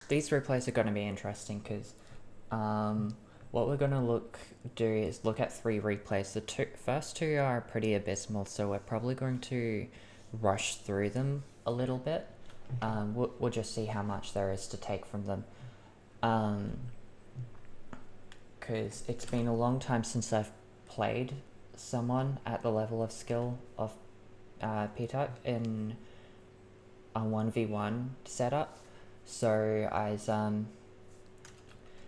These replays are going to be interesting because what we're going to do is look at 3 replays. The first two are pretty abysmal, so we're probably going to rush through them a little bit. We'll just see how much there is to take from them. Because it's been a long time since I've played someone at the level of skill of PtaQ in a 1v1 setup. So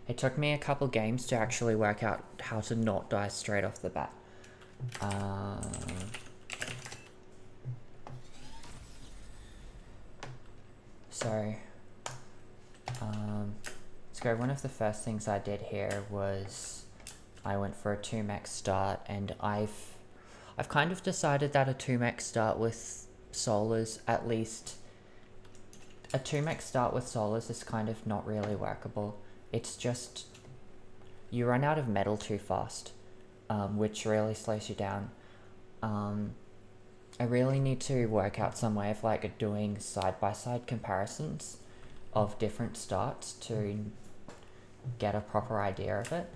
it took me a couple games to actually work out how to not die straight off the bat. So one of the first things I did here was I went for a 2-mech start, and I've kind of decided that a 2-mech start with Solars, at least a 2-mech start with Solars, is kind of not really workable. It's just you run out of metal too fast, which really slows you down. I really need to work out some way of like doing side-by-side comparisons of different starts to get a proper idea of it.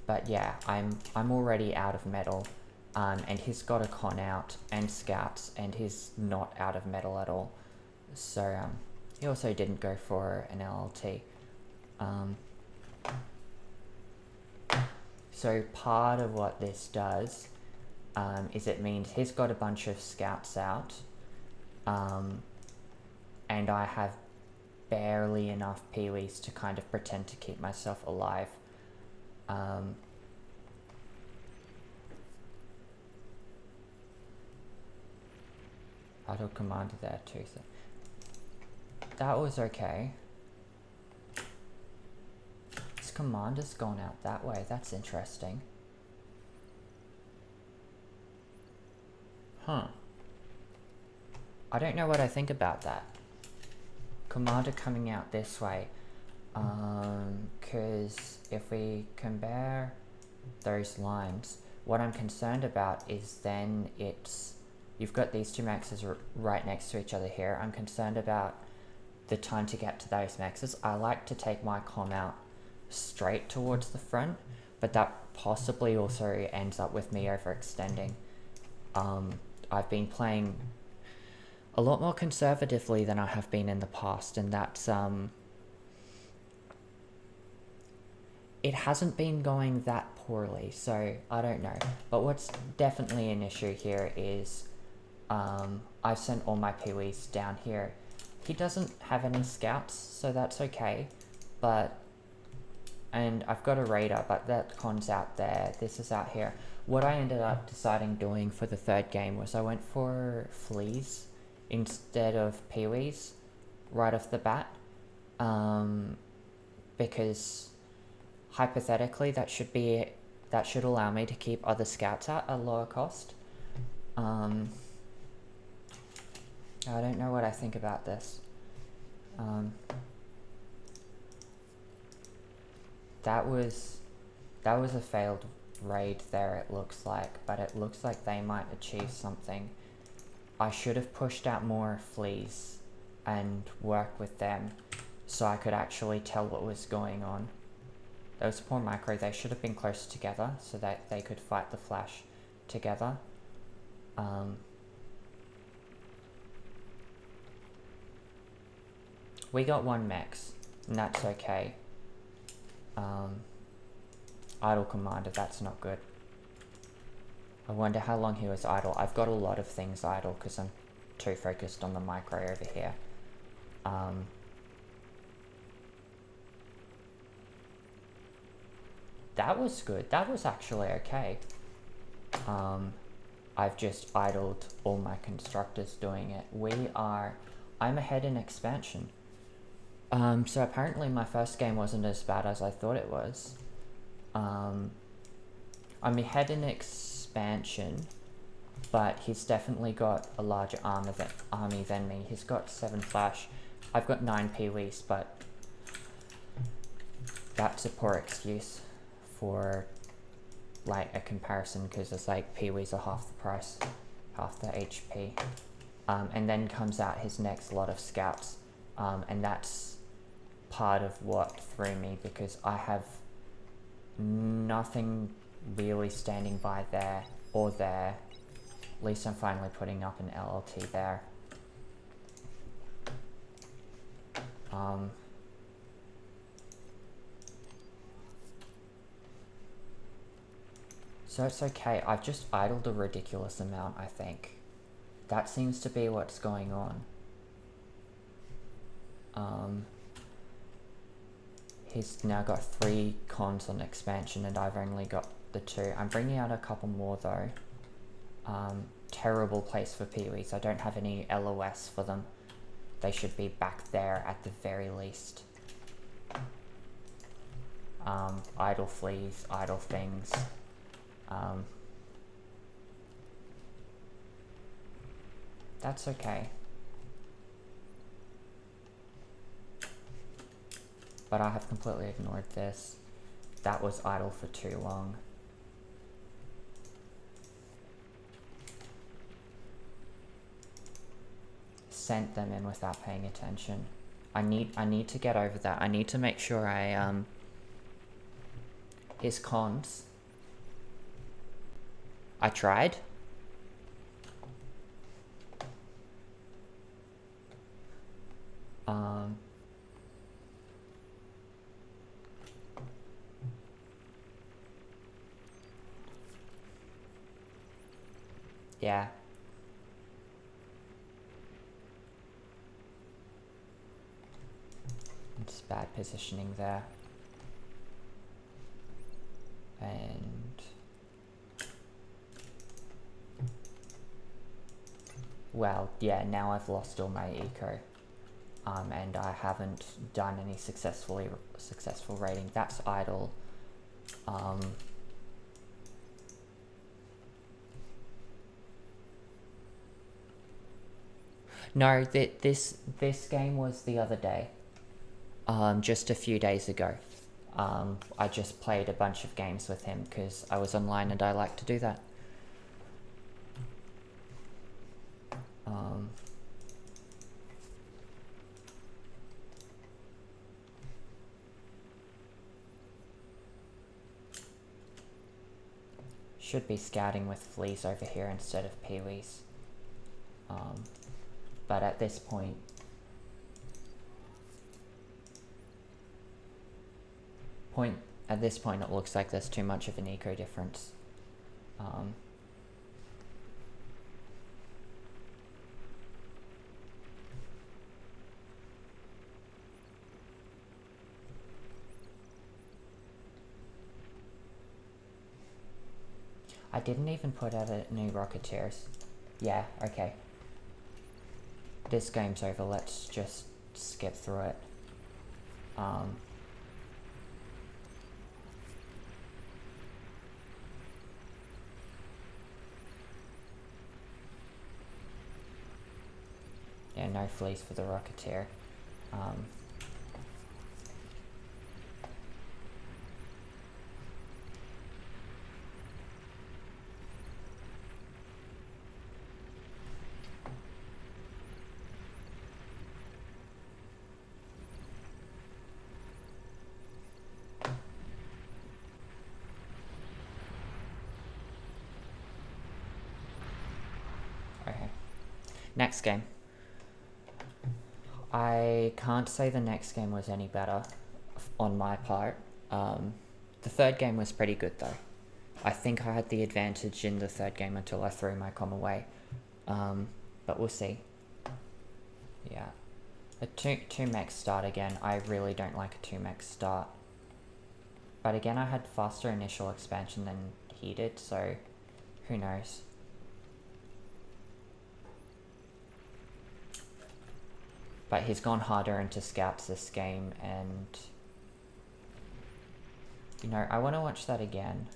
But yeah, I'm already out of metal, and he's got a con out and scouts, and he's not out of metal at all. So he also didn't go for an LLT. So part of what this does is it means he's got a bunch of scouts out, and I have barely enough peewees to kind of pretend to keep myself alive. Idle commander there too, so that was okay. This commander's gone out that way, that's interesting. Huh. I don't know what I think about that. Commander coming out this way. Because if we compare those lines, what I'm concerned about is then you've got these 2 maxes right next to each other here. I'm concerned about the time to get to those maxes. I like to take my com out straight towards the front, but that possibly also ends up with me overextending. I've been playing a lot more conservatively than I have been in the past, and that's it hasn't been going that poorly, so I don't know. But what's definitely an issue here is I've sent all my peewees down here. He doesn't have any scouts, so that's okay, and I've got a raider, but that con's out there, this is out here. What I ended up doing for the 3rd game was I went for fleas instead of peewees right off the bat, because hypothetically that should allow me to keep other scouts out at a lower cost. I don't know what I think about this. That was a failed raid there, it looks like, but it looks like they might achieve something. I should have pushed out more fleas and work with them so I could actually tell what was going on. Those poor micro, they should have been closer together so that they could fight the flash together. We got 1 max, and that's okay. Idle commander, that's not good. I wonder how long he was idle. I've got a lot of things idle because I'm too focused on the micro over here. That was good. That was actually okay. I've just idled all my constructors doing it. I'm ahead in expansion. So apparently my first game wasn't as bad as I thought it was. I'm ahead in expansion, but he's definitely got a larger army than me. He's got 7 flash. I've got 9 peewees, but that's a poor excuse for like a comparison, because it's like peewees are half the price, half the HP. And then comes out his next lot of scouts, and that's part of what threw me, because I have nothing really standing by there or there. At least I'm finally putting up an LLT there. So it's okay, I've just idled a ridiculous amount, I think. That seems to be what's going on. He's now got 3 cons on expansion and I've only got the 2. I'm bringing out a couple more though. Terrible place for peewees. I don't have any LOS for them. They should be back there at the very least. Idle fleas, idle things. That's okay. But I have completely ignored this. That was idle for too long. Sent them in without paying attention. I need to get over that. I need to make sure I his cons. I tried. Yeah. It's bad positioning there. And well, yeah, now I've lost all my eco. And I haven't done any successful raiding. That's idle. No, this game was the other day. Just a few days ago. I just played a bunch of games with him because I was online and I like to do that. Should be scouting with fleas over here instead of peewees. But at this point, it looks like there's too much of an eco difference. I didn't even put out a new Rocketeers. Yeah, okay. This game's over, let's just skip through it. Yeah, no fleas for the Rocketeer. Okay. Next game. I can't say the next game was any better on my part. The third game was pretty good though. I think I had the advantage in the third game until I threw my com away. But we'll see. Yeah. A 2 mech start again. I really don't like a 2 mech start. But again, I had faster initial expansion than he did, so who knows. But he's gone harder into scouts this game, and you know, I want to watch that again.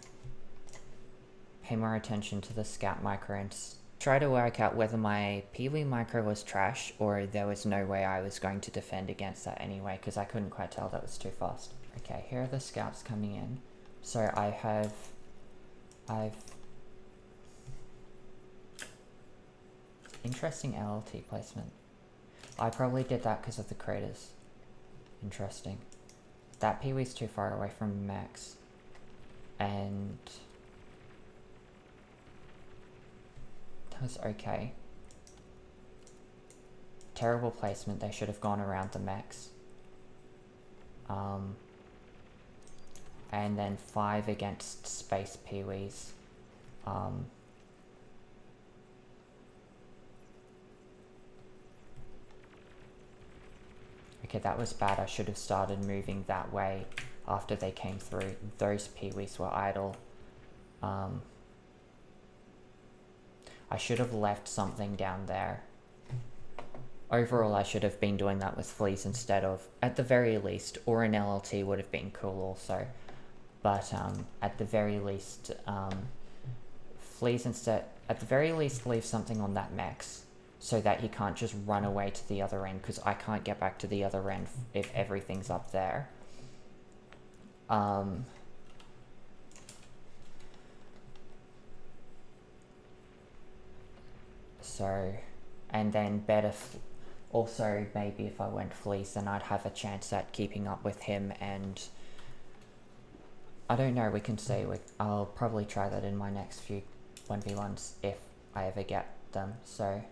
Pay more attention to the scout micro and try to work out whether my peewee micro was trash or there was no way I was going to defend against that anyway, because I couldn't quite tell, that was too fast. Okay, here are the scouts coming in. So I've interesting LLT placement. I probably did that because of the craters. Interesting. That Peewee's too far away from max. And that was okay. Terrible placement, they should have gone around the max. And then 5 against space Peewees. Okay, that was bad. I should have started moving that way after they came through. Those Peewees were idle. I should have left something down there. Overall, I should have been doing that with fleas instead of, at the very least, or an LLT would have been cool also. But at the very least, fleas instead, at the very least leave something on that max so that he can't just run away to the other end, because I can't get back to the other end if everything's up there. So, and then better, also maybe if I went fleas, then I'd have a chance at keeping up with him, and I don't know, we can see. I'll probably try that in my next few 1v1s if I ever get them. So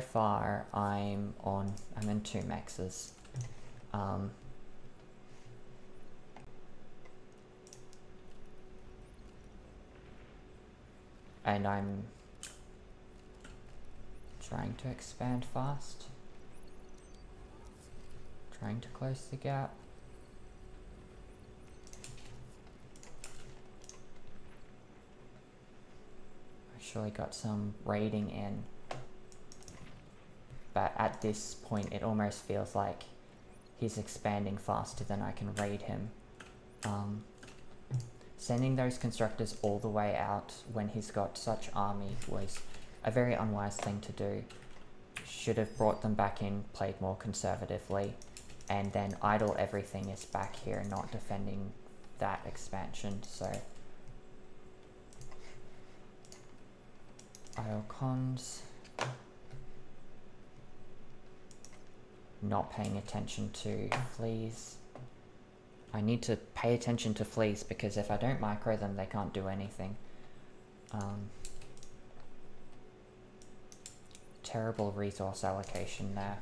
far I'm in 2 maxes. And I'm trying to expand fast. Trying to close the gap. Actually got some raiding in. But at this point it almost feels like he's expanding faster than I can raid him. Sending those constructors all the way out when he's got such army was a very unwise thing to do. Should have brought them back in, played more conservatively, and then idle everything is back here, not defending that expansion. So idle cons. Not paying attention to fleas. I need to pay attention to fleas because if I don't micro them, they can't do anything. Terrible resource allocation there.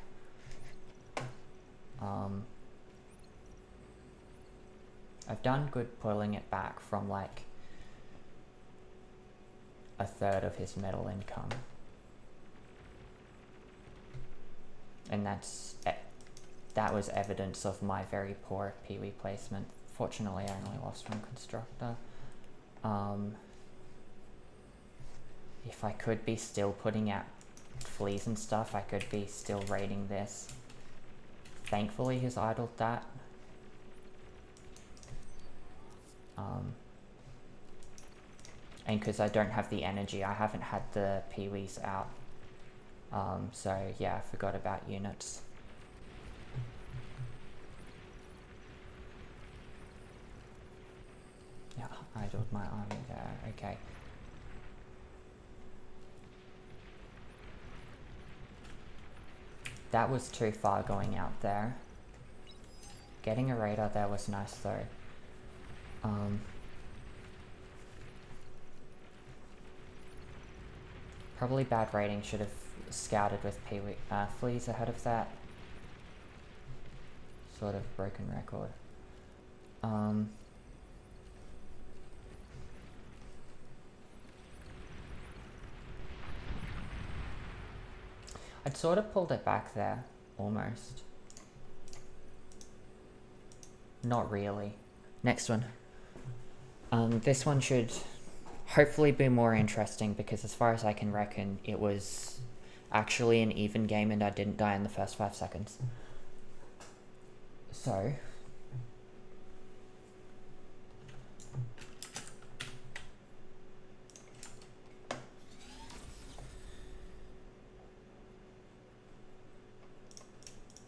I've done good pulling it back from like 1/3 of his metal income. And that was evidence of my very poor Peewee placement. Fortunately, I only lost one constructor. If I could be still putting out fleas and stuff, I could be still raiding this. Thankfully, he's idled that. And because I don't have the energy, I haven't had the Peewees out. So yeah, I forgot about units. Yeah, idled my army there, okay. That was too far going out there. Getting a radar there was nice though. Probably bad rating, should have scouted with fleas ahead of that. Sort of broken record. I'd sort of pulled it back there, almost. Not really. Next one. This one should hopefully be more interesting because as far as I can reckon, it was actually an even game and I didn't die in the first 5 seconds. So,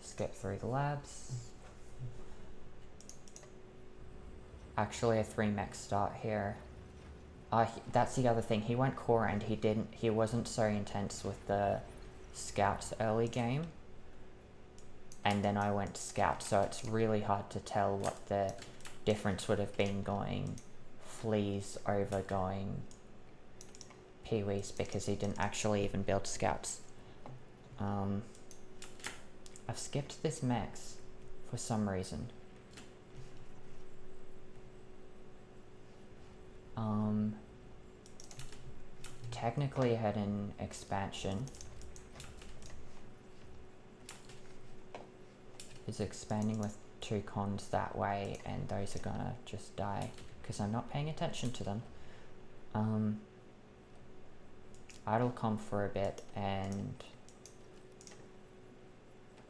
skip through the labs. Actually a 3 mech start here. That's the other thing, he went core and he wasn't so intense with the scouts early game. and then I went scout, so it's really hard to tell what the difference would have been going fleas over going peewees, because he didn't actually even build scouts. I've skipped this max for some reason. Technically had an expansion. Is expanding with 2 cons that way, and those are gonna just die because I'm not paying attention to them. Idle comp for a bit, and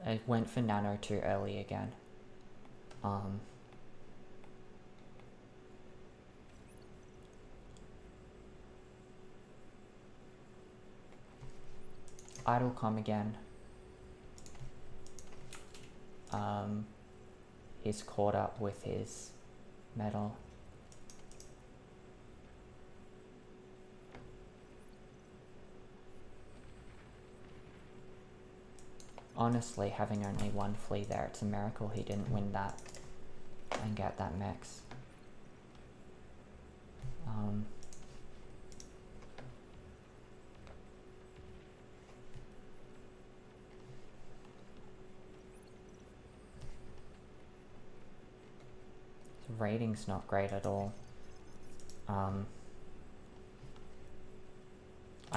I went for nano too early again. Idle com again. He's caught up with his metal. Honestly, having only 1 flea there, it's a miracle he didn't win that and get that max. Rating's not great at all. I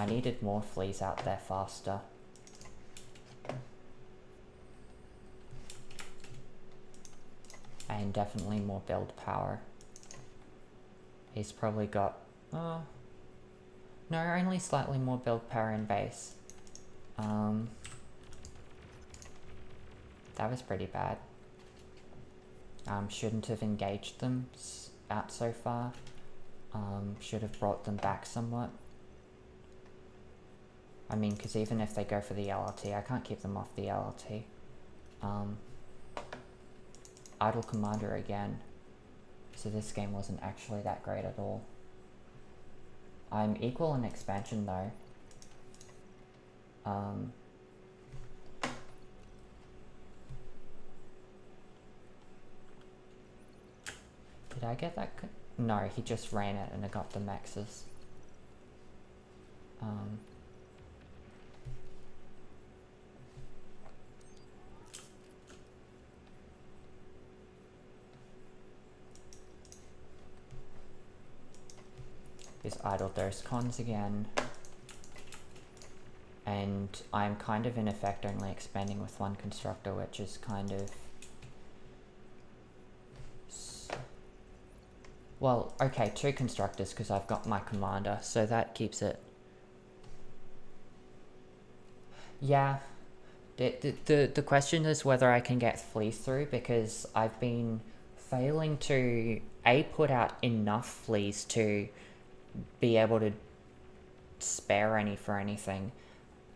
needed more fleas out there faster. And definitely more build power. He's probably got, no, only slightly more build power in base. That was pretty bad. Shouldn't have engaged them out so far. Should have brought them back somewhat. I mean, because even if they go for the LRT, I can't keep them off the LRT. Idle commander again. So this game wasn't actually that great at all. I'm equal in expansion though. Did I get that? No, he just ran it and I got the maxes. Is idle those cons again. And I'm kind of in effect only expanding with 1 constructor, which is kind of... Well, okay, 2 constructors because I've got my commander, so that keeps it. Yeah, the question is whether I can get fleas through, because I've been failing to A, put out enough fleas to be able to spare any for anything,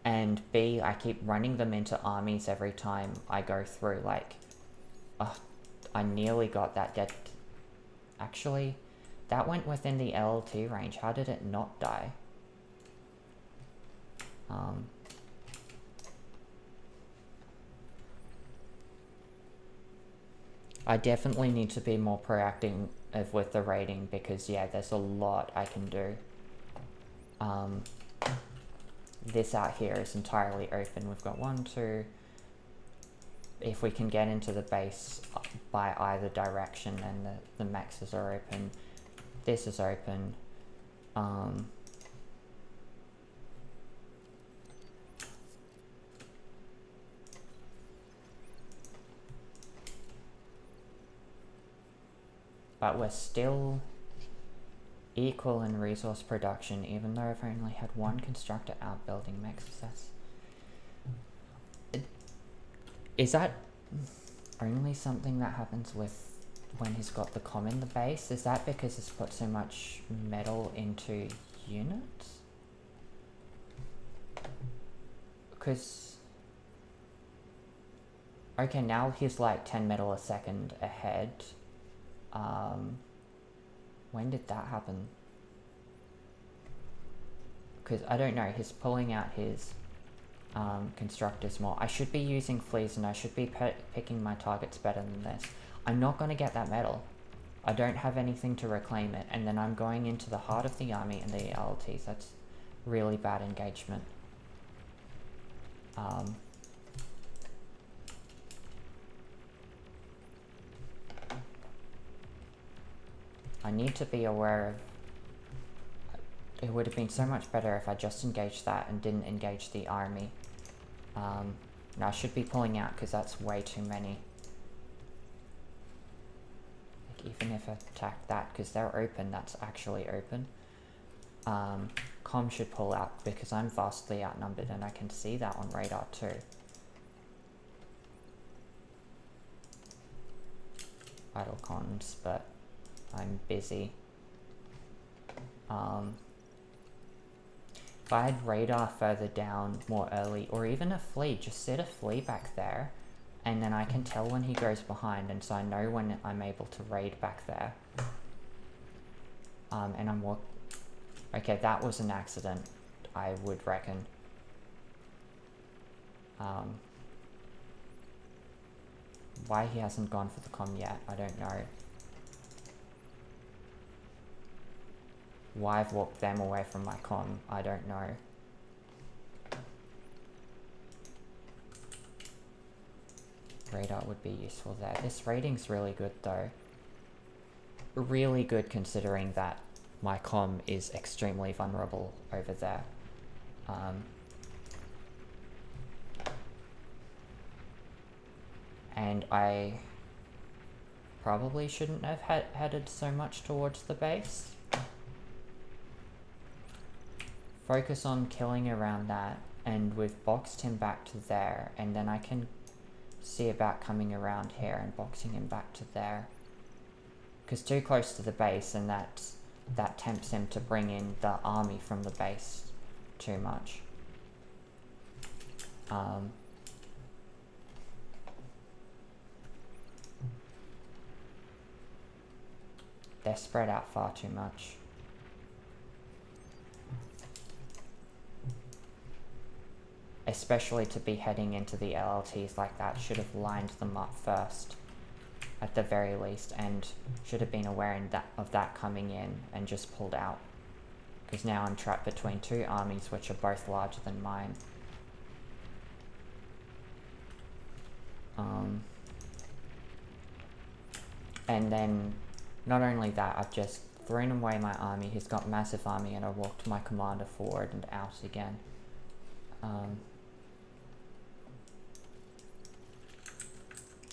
and B, I keep running them into armies every time I go through. Like, I nearly got that dead. Actually, that went within the LT range. How did it not die? I definitely need to be more proactive with the rating, because yeah, there's a lot I can do. This out here is entirely open. We've got 1, 2. If we can get into the base by either direction, then the maxes are open. This is open. But we're still equal in resource production, even though I've only had 1 constructor out building maxes. Is that only something that happens with when he's got the com in the base? Is that because it's put so much metal into units? Because... Okay, now he's like 10 metal a second ahead. When did that happen? Because I don't know, he's pulling out his constructors more. I should be using fleas and I should be picking my targets better than this. I'm not going to get that medal. I don't have anything to reclaim it, and then I'm going into the heart of the army and the LTs. That's really bad engagement. I need to be aware of... It would have been so much better if I just engaged that and didn't engage the army. Now I should be pulling out because that's way too many. Like, even if I attack that, because they're open, that's actually open. Com should pull out because I'm vastly outnumbered, and I can see that on radar too. Idle cons, but I'm busy. If I had radar further down more early, or even a flea, just set a flea back there, and then I can tell when he goes behind, and so I know when I'm able to raid back there. And I'm okay, that was an accident, I would reckon. Why he hasn't gone for the com yet, I don't know. Why I've walked them away from my com, I don't know. Radar would be useful there. This rating's really good though. Really good considering that my com is extremely vulnerable over there. And I probably shouldn't have headed so much towards the base. Focus on killing around that, and we've boxed him back to there, and then I can see about coming around here and boxing him back to there. Because too close to the base, and that tempts him to bring in the army from the base too much. They're spread out far too much. Especially to be heading into the LLTs like that, should have lined them up first, at the very least, and should have been aware of that coming in and just pulled out. Because now I'm trapped between two armies which are both larger than mine. And then, not only that, I've just thrown away my army, he's got massive army, and I walked my commander forward and out again.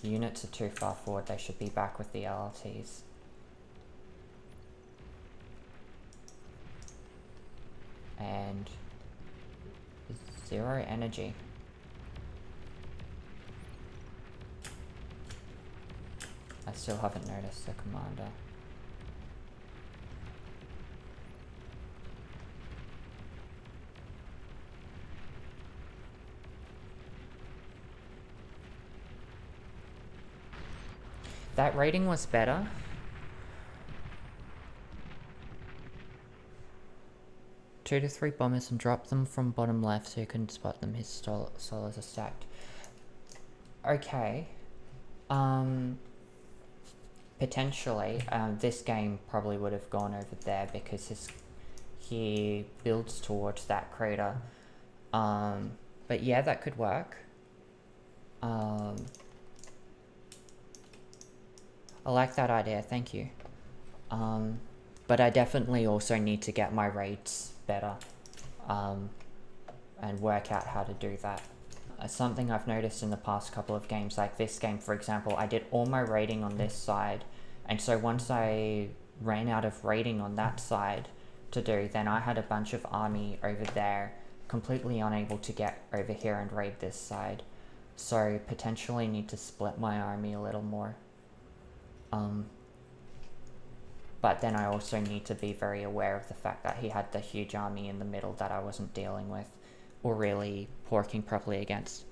Units are too far forward, they should be back with the LLTs. And 0 energy. I still haven't noticed the commander. That rating was better. Two to 3 bombers and drop them from bottom left so you can spot them. His solos are stacked. Okay. Potentially, this game probably would have gone over there because he builds towards that crater. But yeah, that could work. I like that idea, thank you. But I definitely also need to get my raids better and work out how to do that. Something I've noticed in the past couple of games, like this game for example, I did all my raiding on this side, and so once I ran out of raiding on that side to do, then I had a bunch of army over there, completely unable to get over here and raid this side. So potentially need to split my army a little more. But then I also need to be very aware of the fact that he had the huge army in the middle that I wasn't dealing with or really working properly against.